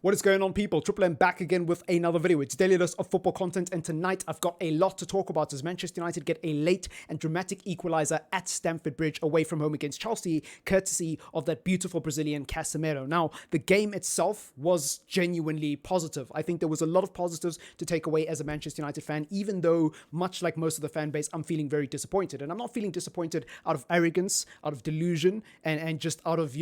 What is going on, people? TripleM back again with another video. It's daily dose of football content, and tonight I've got a lot to talk about as Manchester United get a late and dramatic equaliser at Stamford Bridge away from home against Chelsea, courtesy of that beautiful Brazilian Casemiro. Now, the game itself was genuinely positive. I think there was a lot of positives to take away as a Manchester United fan, even though, much like most of the fan base, I'm feeling very disappointed. And I'm not feeling disappointed out of arrogance, out of delusion, and just out of,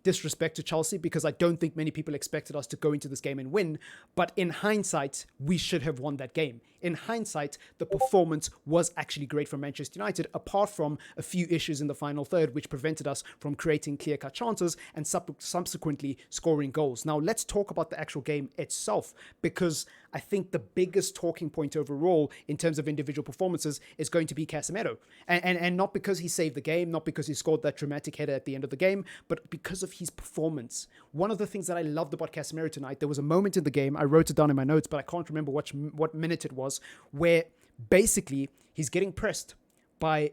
disrespect to Chelsea, because I don't think many people expected us to go into this game and win. But in hindsight, we should have won that game. In hindsight, the performance was actually great from Manchester United, apart from a few issues in the final third, which prevented us from creating clear-cut chances and subsequently scoring goals. Now, let's talk about the actual game itself, because I think the biggest talking point overall in terms of individual performances is going to be Casemiro. And not because he saved the game, not because he scored that dramatic header at the end of the game, but because of his performance. One of the things that I loved about Casemiro tonight, there was a moment in the game, I wrote it down in my notes, but I can't remember what minute it was, where basically he's getting pressed by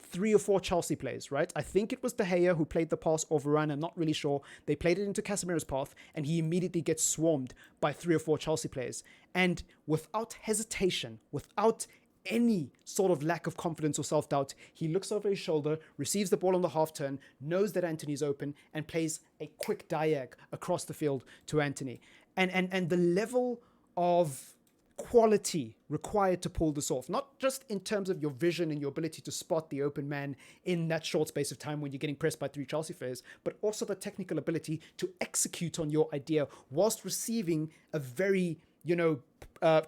3 or 4 Chelsea players, right? I think it was De Gea who played the pass, or Varane, I'm not really sure. They played it into Casemiro's path, and he immediately gets swarmed by 3 or 4 Chelsea players. And without hesitation, without any sort of lack of confidence or self-doubt, he looks over his shoulder, receives the ball on the half-turn, knows that Antony's open, and plays a quick diag across the field to Antony. And the level of quality required to pull this off, not just in terms of your vision and your ability to spot the open man in that short space of time when you're getting pressed by 3 Chelsea players, but also the technical ability to execute on your idea whilst receiving a very,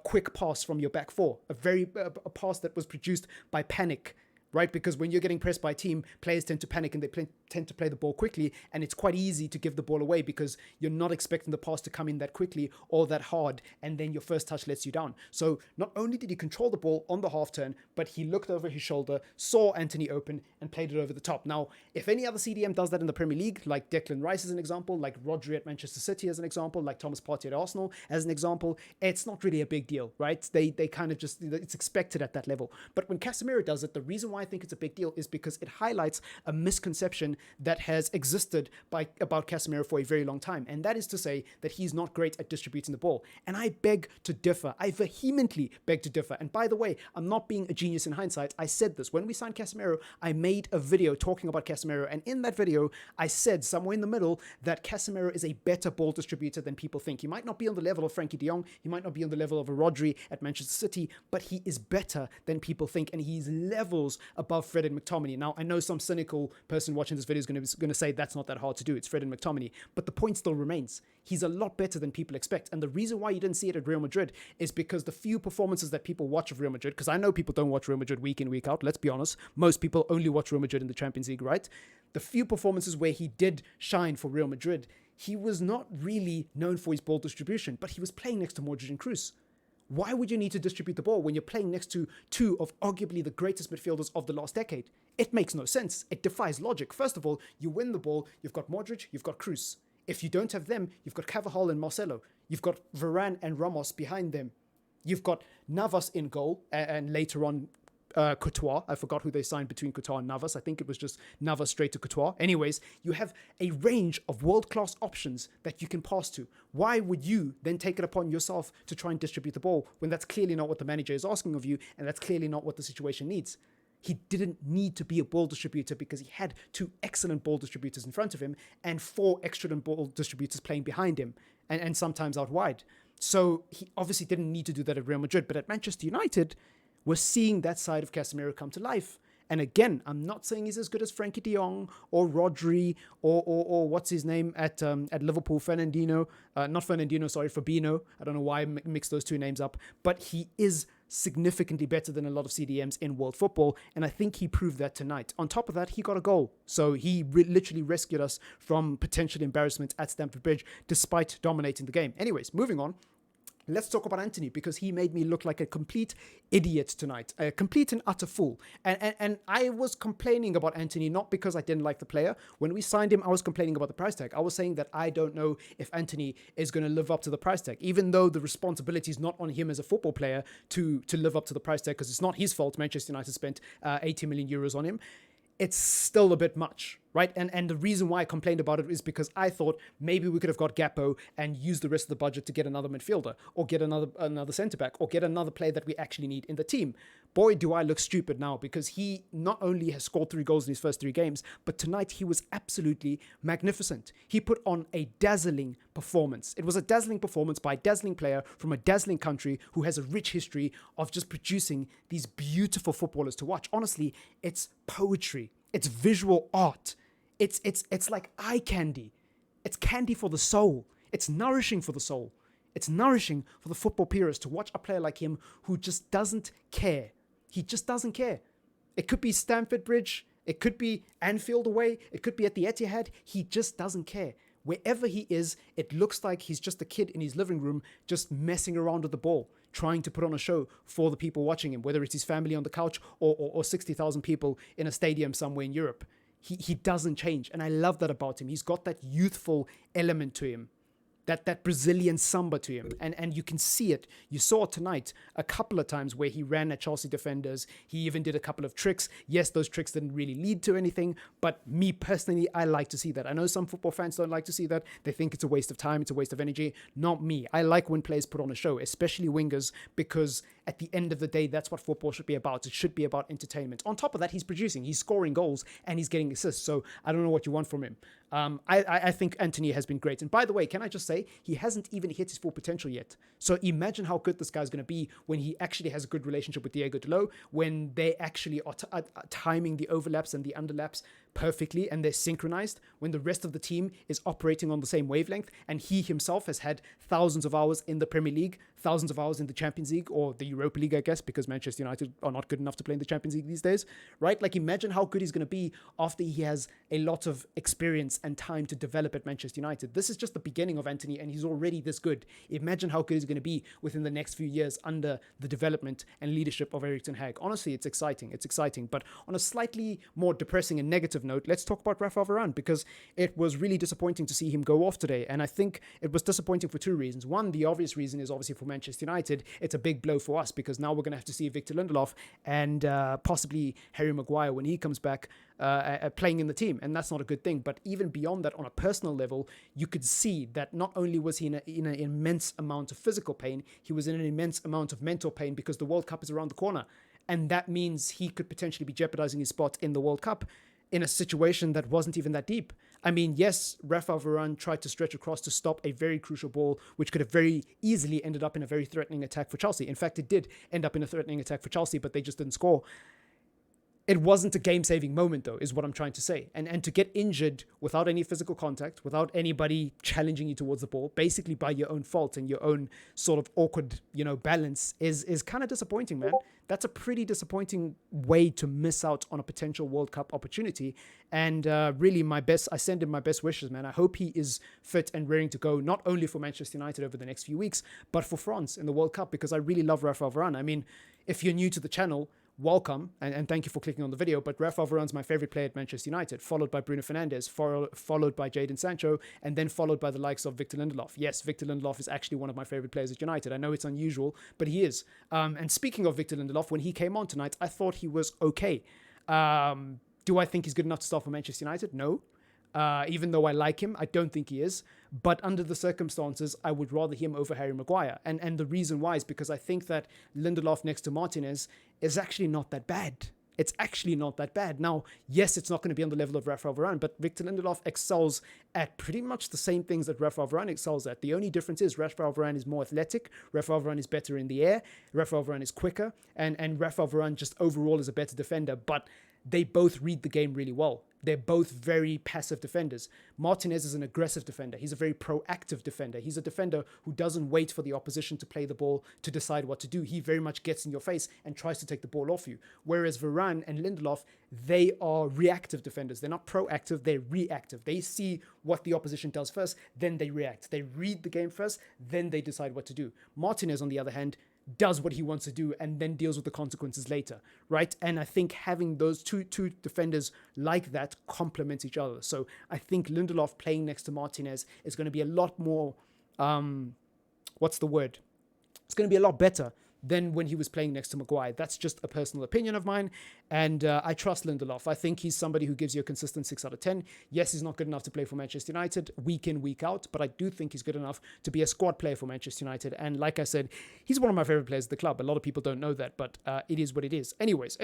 quick pass from your back four, a pass that was produced by panic, right? Because when you're getting pressed by a team, players tend to panic and they tend to play the ball quickly, and it's quite easy to give the ball away because you're not expecting the pass to come in that quickly or that hard, and then your first touch lets you down. So not only did he control the ball on the half turn, but he looked over his shoulder, saw Antony open, and played it over the top. Now, if any other CDM does that in the Premier League, like Declan Rice as an example, like Rodri at Manchester City as an example, like Thomas Partey at Arsenal as an example, it's not really a big deal, right? They kind of just, it's expected at that level. But when Casemiro does it, the reason why I think it's a big deal is because it highlights a misconception that has existed about Casemiro for a very long time, and that is to say that he's not great at distributing the ball. And I beg to differ. I vehemently beg to differ. And by the way, I'm not being a genius in hindsight. I said this when we signed Casemiro. I made a video talking about Casemiro, and in that video I said somewhere in the middle that Casemiro is a better ball distributor than people think. He might not be on the level of Frankie de Jong, he might not be on the level of a Rodri at Manchester City, but he is better than people think, and he's levels above Fred and McTominay. Now, I know some cynical person watching this video is going to say that's not that hard to do. It's Fred and McTominay. But the point still remains. He's a lot better than people expect. And the reason why you didn't see it at Real Madrid is because the few performances that people watch of Real Madrid, because I know people don't watch Real Madrid week in, week out. Let's be honest. Most people only watch Real Madrid in the Champions League, right? The few performances where he did shine for Real Madrid, he was not really known for his ball distribution, but he was playing next to Modric and Kroos. Why would you need to distribute the ball when you're playing next to 2 of arguably the greatest midfielders of the last decade? It makes no sense. It defies logic. First of all, you win the ball, you've got Modric, you've got Kroos. If you don't have them, you've got Carvajal and Marcelo. You've got Varane and Ramos behind them. You've got Navas in goal, and later on, Courtois. I forgot who they signed between Courtois and Navas. I think it was just Navas straight to Courtois. Anyways, you have a range of world-class options that you can pass to. Why would you then take it upon yourself to try and distribute the ball when that's clearly not what the manager is asking of you, and that's clearly not what the situation needs? He didn't need to be a ball distributor because he had 2 excellent ball distributors in front of him and 4 excellent ball distributors playing behind him and sometimes out wide. So he obviously didn't need to do that at Real Madrid, but at Manchester United, we're seeing that side of Casemiro come to life. And again, I'm not saying he's as good as Frankie de Jong or Rodri or what's his name at Liverpool, Fabinho. I don't know why I mixed those 2 names up. But he is significantly better than a lot of CDMs in world football, and I think he proved that tonight. On top of that, he got a goal. So he literally rescued us from potential embarrassment at Stamford Bridge, despite dominating the game. Anyways, moving on. Let's talk about Antony, because he made me look like a complete idiot tonight, a complete and utter fool. And I was complaining about Antony, not because I didn't like the player. When we signed him, I was complaining about the price tag. I was saying that I don't know if Antony is going to live up to the price tag, even though the responsibility is not on him as a football player to live up to the price tag, because it's not his fault Manchester United spent 80 million euros on him. It's still a bit much, right? And the reason why I complained about it is because I thought maybe we could have got Gakpo and used the rest of the budget to get another midfielder or get another centre back or get another player that we actually need in the team. Boy, do I look stupid now, because he not only has scored 3 goals in his first 3 games, but tonight he was absolutely magnificent. He put on a dazzling performance. It was a dazzling performance by a dazzling player from a dazzling country who has a rich history of just producing these beautiful footballers to watch. Honestly, it's poetry. It's visual art. It's like eye candy. It's candy for the soul. It's nourishing for the soul. It's nourishing for the football purist to watch a player like him who just doesn't care. He just doesn't care. It could be Stamford Bridge. It could be Anfield away. It could be at the Etihad. He just doesn't care. Wherever he is, it looks like he's just a kid in his living room just messing around with the ball, trying to put on a show for the people watching him, whether it's his family on the couch or 60,000 people in a stadium somewhere in Europe. He doesn't change, and I love that about him. He's got that youthful element to him, that Brazilian samba to him. And you can see it. You saw it tonight a couple of times where he ran at Chelsea defenders. He even did a couple of tricks. Yes, those tricks didn't really lead to anything, but me personally, I like to see that. I know some football fans don't like to see that. They think it's a waste of time, it's a waste of energy. Not me. I like when players put on a show, especially wingers, because at the end of the day, that's what football should be about. It should be about entertainment. On top of that, he's producing, he's scoring goals, and he's getting assists. So I don't know what you want from him. I think Antony has been great. And by the way, can I just say, he hasn't even hit his full potential yet. So imagine how good this guy's going to be when he actually has a good relationship with Diego Dalot, when they actually are timing the overlaps and the underlaps perfectly and they're synchronized, when the rest of the team is operating on the same wavelength, and he himself has had thousands of hours in the Premier League, thousands of hours in the Champions League, or the Europa League, I guess, because Manchester United are not good enough to play in the Champions League these days, right? Like, imagine how good he's going to be after he has a lot of experience and time to develop at Manchester United. This is just the beginning of Antony, and he's already this good. Imagine how good he's going to be within the next few years under the development and leadership of Erik ten Hag. Honestly, it's exciting. It's exciting. But on a slightly more depressing and negative note, let's talk about Rafael Varane, because it was really disappointing to see him go off today. And I think it was disappointing for 2 reasons. One, the obvious reason is obviously for Manchester United. It's a big blow for us, because now we're going to have to see Victor Lindelof and possibly Harry Maguire when he comes back playing in the team, and that's not a good thing. But even beyond that, on a personal level, you could see that not only was he in an immense amount of physical pain, he was in an immense amount of mental pain, because the World Cup is around the corner, and that means he could potentially be jeopardizing his spot in the World Cup in a situation that wasn't even that deep. I mean, yes, Rafael Varane tried to stretch across to stop a very crucial ball, which could have very easily ended up in a very threatening attack for Chelsea. In fact, it did end up in a threatening attack for Chelsea, but they just didn't score. It wasn't a game-saving moment, though, is what I'm trying to say. And to get injured without any physical contact, without anybody challenging you towards the ball, basically by your own fault and your own sort of awkward, balance, is kind of disappointing, man. That's a pretty disappointing way to miss out on a potential World Cup opportunity. And really, I send him my best wishes, man. I hope he is fit and raring to go, not only for Manchester United over the next few weeks, but for France in the World Cup, because I really love Rafael Varane. I mean, if you're new to the channel, welcome, and thank you for clicking on the video, but Rafael Varane's my favorite player at Manchester United, followed by Bruno Fernandes, followed by Jadon Sancho, and then followed by the likes of Victor Lindelof. Yes, Victor Lindelof is actually one of my favorite players at United. I know it's unusual, but he is. And speaking of Victor Lindelof, when he came on tonight, I thought he was okay. Do I think he's good enough to start for Manchester United? No. Even though I like him, I don't think he is. But under the circumstances, I would rather him over Harry Maguire. And the reason why is because I think that Lindelof next to Martinez is actually not that bad. It's actually not that bad. Now, yes, it's not going to be on the level of Rafael Varane, but Victor Lindelof excels at pretty much the same things that Rafael Varane excels at. The only difference is Rafael Varane is more athletic, Rafael Varane is better in the air, Rafael Varane is quicker, and Rafael Varane just overall is a better defender. But they both read the game really well. They're both very passive defenders. Martinez is an aggressive defender. He's a very proactive defender. He's a defender who doesn't wait for the opposition to play the ball to decide what to do. He very much gets in your face and tries to take the ball off you. Whereas Varane and Lindelof, they are reactive defenders. They're not proactive, they're reactive. They see what the opposition does first, then they react. They read the game first, then they decide what to do. Martinez, on the other hand, does what he wants to do and then deals with the consequences later, right? And I think having those two defenders like that complements each other. So I think Lindelof playing next to Martinez is going to be a lot more, what's the word? It's going to be a lot better than when he was playing next to Maguire. That's just a personal opinion of mine, and I trust Lindelof. I think he's somebody who gives you a consistent 6 out of 10. Yes, he's not good enough to play for Manchester United week in, week out, but I do think he's good enough to be a squad player for Manchester United, and like I said, he's one of my favorite players at the club. A lot of people don't know that, but it is what it is. Anyways,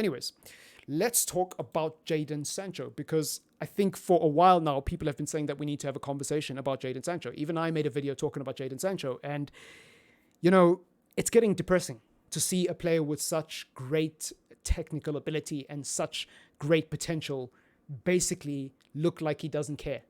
let's talk about Jadon Sancho, because I think for a while now, people have been saying that we need to have a conversation about Jadon Sancho. Even I made a video talking about Jadon Sancho, and, it's getting depressing to see a player with such great technical ability and such great potential basically look like he doesn't care.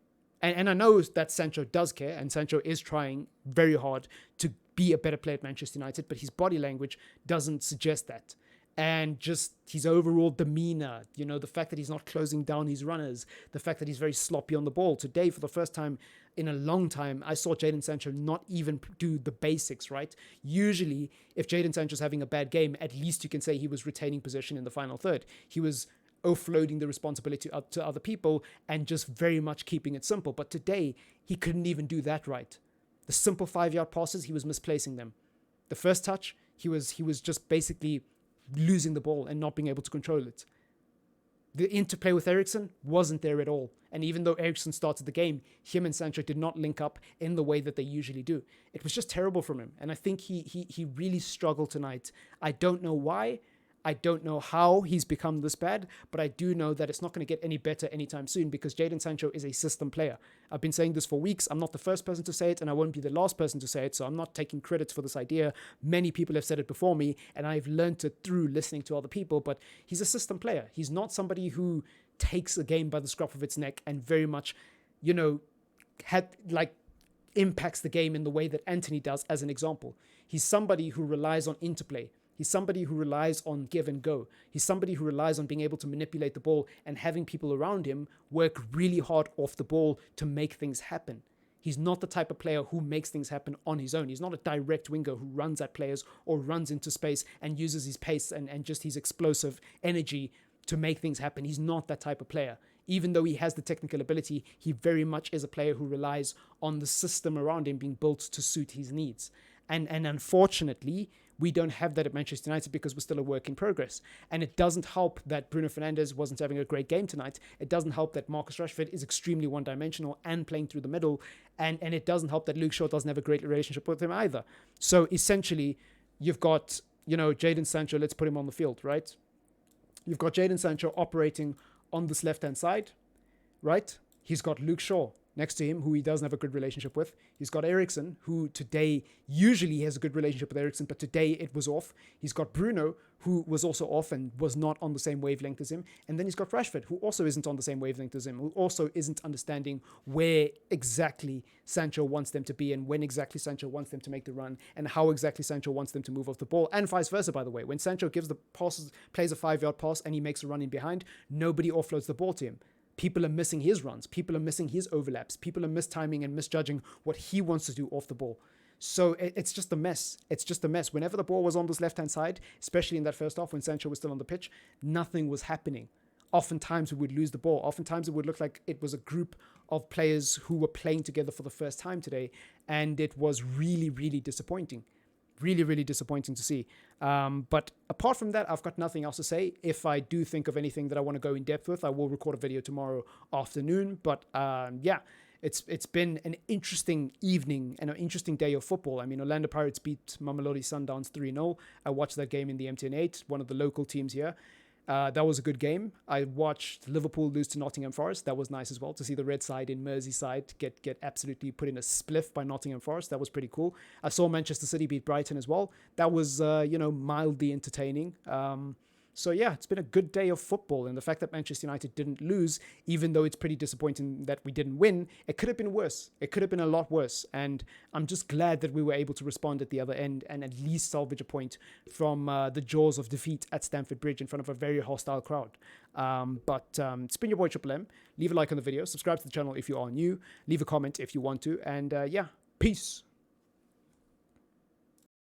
And I know that Sancho does care, and Sancho is trying very hard to be a better player at Manchester United, but his body language doesn't suggest that. And just his overall demeanor, the fact that he's not closing down his runners, the fact that he's very sloppy on the ball. Today, for the first time in a long time, I saw Jadon Sancho not even do the basics, right? Usually, if Jadon Sancho's having a bad game, at least you can say he was retaining possession in the final third. He was offloading the responsibility up to other people and just very much keeping it simple. But today, he couldn't even do that right. The simple 5-yard passes, he was misplacing them. The first touch, he was just basically losing the ball and not being able to control it. The interplay with Eriksen wasn't there at all. And even though Eriksen started the game, him and Sancho did not link up in the way that they usually do. It was just terrible from him. And I think he really struggled tonight. I don't know why. I don't know how he's become this bad, but I do know that it's not going to get any better anytime soon, because Jadon Sancho is a system player. I've been saying this for weeks. I'm not the first person to say it, and I won't be the last person to say it, so I'm not taking credit for this idea. Many people have said it before me, and I've learned it through listening to other people, but he's a system player. He's not somebody who takes a game by the scruff of its neck and very much, impacts the game in the way that Anthony does, as an example. He's somebody who relies on interplay. He's somebody who relies on give and go. He's somebody who relies on being able to manipulate the ball and having people around him work really hard off the ball to make things happen. He's not the type of player who makes things happen on his own. He's not a direct winger who runs at players or runs into space and uses his pace and just his explosive energy to make things happen. He's not that type of player. Even though he has the technical ability, he very much is a player who relies on the system around him being built to suit his needs. And unfortunately, we don't have that at Manchester United because we're still a work in progress. And it doesn't help that Bruno Fernandes wasn't having a great game tonight. It doesn't help that Marcus Rashford is extremely one-dimensional and playing through the middle. And it doesn't help that Luke Shaw doesn't have a great relationship with him either. So essentially, you've got, Jadon Sancho, let's put him on the field, right? You've got Jadon Sancho operating on this left-hand side, right? He's got Luke Shaw next to him, who he doesn't have a good relationship with. He's got Eriksen, who today usually has a good relationship with Eriksen, but today it was off. He's got Bruno, who was also off and was not on the same wavelength as him. And then he's got Rashford, who also isn't on the same wavelength as him, who also isn't understanding where exactly Sancho wants them to be and when exactly Sancho wants them to make the run and how exactly Sancho wants them to move off the ball, and vice versa, by the way. When Sancho gives the passes, plays a 5-yard pass and he makes a run in behind, nobody offloads the ball to him. People are missing his runs. People are missing his overlaps. People are mistiming and misjudging what he wants to do off the ball. So it's just a mess. It's just a mess. Whenever the ball was on this left-hand side, especially in that first half when Sancho was still on the pitch, nothing was happening. Oftentimes we would lose the ball. Oftentimes it would look like it was a group of players who were playing together for the first time today. And it was really, really disappointing. Really, really disappointing to see. But apart from that, I've got nothing else to say. If I do think of anything that I want to go in depth with, I will record a video tomorrow afternoon. But it's been an interesting evening and an interesting day of football. I mean, Orlando Pirates beat Mamelodi Sundowns 3-0. I watched that game in the MTN 8, one of the local teams here. That was a good game. I watched Liverpool lose to Nottingham Forest. That was nice as well, to see the red side in Merseyside get absolutely put in a spliff by Nottingham Forest. That was pretty cool. I saw Manchester City beat Brighton as well. That was, mildly entertaining. So yeah, it's been a good day of football, and the fact that Manchester United didn't lose, even though it's pretty disappointing that we didn't win, it could have been worse. It could have been a lot worse, and I'm just glad that we were able to respond at the other end and at least salvage a point from the jaws of defeat at Stamford Bridge in front of a very hostile crowd. It's been your boy TripleM. Leave a like on the video, subscribe to the channel if you are new, leave a comment if you want to, and peace.